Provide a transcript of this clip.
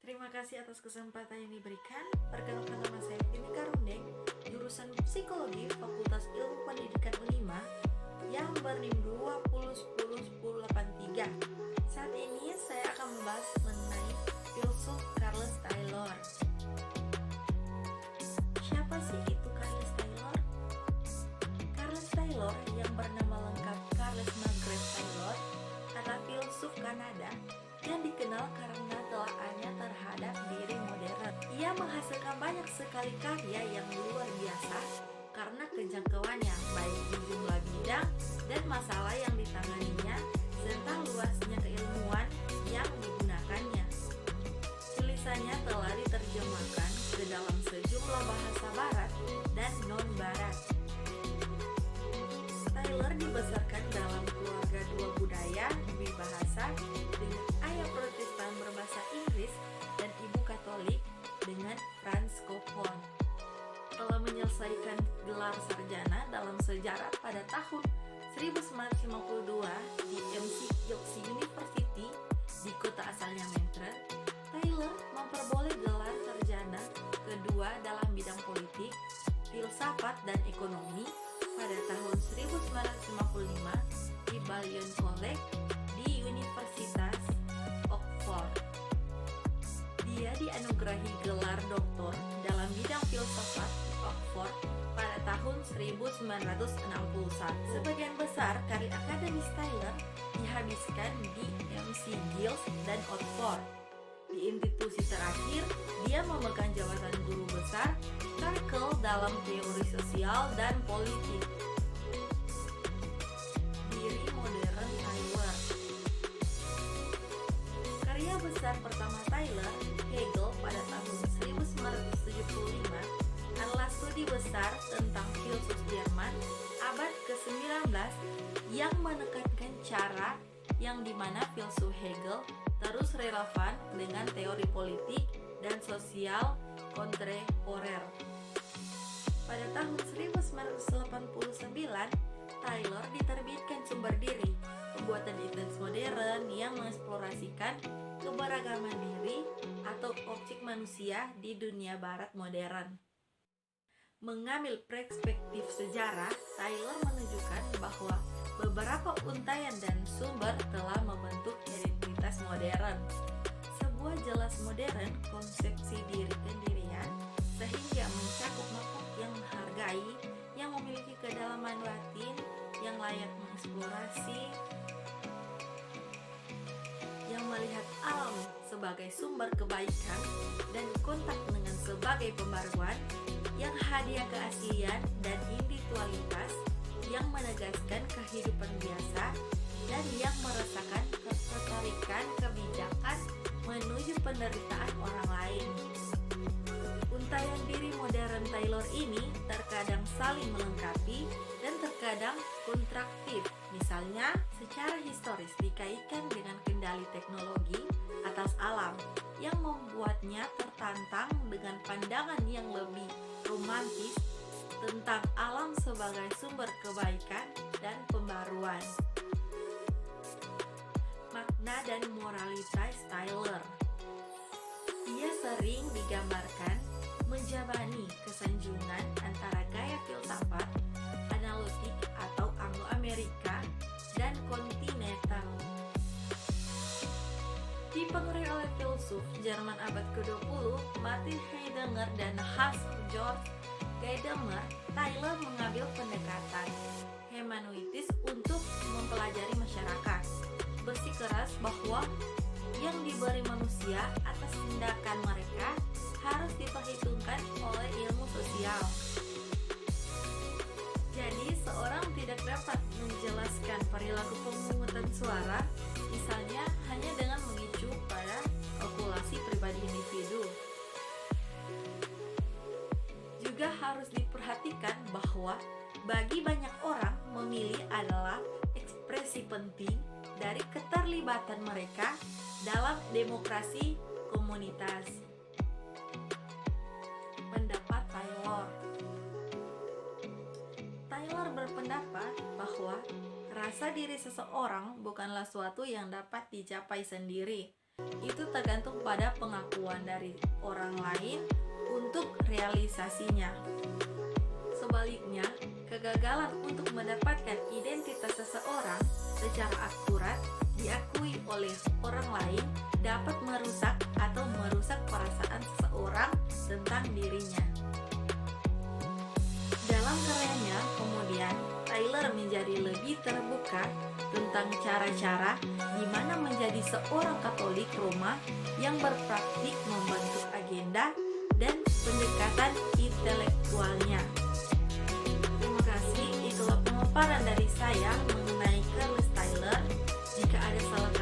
Terima kasih atas kesempatan yang diberikan. Perkenalkan, nama saya Vini Karundeng, jurusan Psikologi Fakultas Ilmu Pendidikan Unima yang berNIM 20101083. Saat ini saya akan membahas mengenai filsuf Charles Taylor. Siapa sih itu Charles Taylor? Charles Taylor yang bernama lengkap Charles Margaret Taylor adalah filsuf Kanada yang dikenal karena telaahannya terhadap diri modern. Ia menghasilkan banyak sekali karya yang luar biasa karena kejangkauannya baik di jumlah bidang dan masalah yang ditanganinya serta luasnya keilmuan yang digunakannya. Tulisannya telah diterjemahkan ke dalam sejumlah bahasa barat dan non-barat. Taylor dibesarkan dalam keluarga dua budaya, dua bahasa, dengan ayah Protestan berbahasa Inggris dan ibu Katolik dengan Franskophone. Telah menyelesaikan gelar sarjana dalam sejarah pada tahun 1952 di McGill University di kota asalnya Montreal. Taylor memperoleh gelar sarjana kedua dalam bidang politik, filsafat, dan ekonomi pada tahun 1955 di Balliol College di Universitas Oxford. Dia dianugerahi gelar doktor dalam bidang filsafat di Oxford pada tahun 1961. Sebagian besar karir akademis Taylor dihabiskan di McGill dan Oxford. Di institusi terakhir, dia memegang jabatan guru besar Charles dalam teori sosial dan politik. Diri modern Taylor. Karya besar pertama Taylor, Hegel, pada tahun 1975 adalah studi besar tentang filsuf Jerman abad ke-19 yang menekankan cara yang dimana filsuf Hegel terus relevan dengan teori politik dan sosial kontemporer. Pada tahun 1989, Taylor diterbitkan Sumber Diri, pembuatan intens modern yang mengeksplorasikan keberagaman diri atau objek manusia di dunia barat modern. Mengambil perspektif sejarah, Taylor menunjukkan bahwa beberapa untaian dan sumber telah membentuk identitas modern. Sebuah jelas modern konsepsi diri pendirian sehingga mencakup makhluk yang menghargai, yang memiliki kedalaman batin, yang layak mengeksplorasi, yang melihat alam sebagai sumber kebaikan dan kontak dengan sebagai pembaruan, yang hadiah keaslian dan individualitas, yang menegaskan kehidupan biasa, dan yang merasakan ketertarikan kebijakan menuju penderitaan orang lain. Untaian diri modern Taylor ini terkadang saling melengkapi dan terkadang kontradiktif. Misalnya, secara historis dikaitkan dengan kendali teknologi atas alam yang membuatnya tertantang dengan pandangan yang lebih romantis tentang alam sebagai sumber kebaikan dan pembaruan. Makna dan moralitas Taylor. Ia sering digambarkan menjabani kesanjungan antara gaya filsafat analitik atau Anglo-Amerika dan kontinental. Dipengaruhi oleh filsuf Jerman abad ke-20 Martin Heidegger dan Hans Georg Gadamer, Taylor mengambil pendekatan hermeneutis untuk mempelajari masyarakat. Bersikeras bahwa yang diberi manusia atas tindakan mereka harus diperhitungkan oleh ilmu sosial. Jadi, seorang tidak dapat menjelaskan perilaku pemungutan suara, misalnya hanya dengan mengicu pada kalkulasi pribadi individu. Juga harus diperhatikan bahwa bagi banyak orang, memilih adalah ekspresi penting dari keterlibatan mereka dalam demokrasi komunitas. Pendapat Taylor. Taylor berpendapat bahwa rasa diri seseorang bukanlah suatu yang dapat dicapai sendiri. Itu tergantung pada pengakuan kemampuan dari orang lain untuk realisasinya. Sebaliknya, kegagalan untuk mendapatkan identitas seseorang secara akurat diakui oleh orang lain dapat merusak atau merusak perasaan seseorang tentang dirinya. Dalam karyanya, kemudian Tyler menjadi lebih terbuka tentang cara-cara di mana menjadi seorang Katolik Roma yang berpraktik membentuk agenda dan pendekatan intelektualnya. Terima kasih, itulah pemaparan dari saya mengenai Charles Tyler. Jika ada salah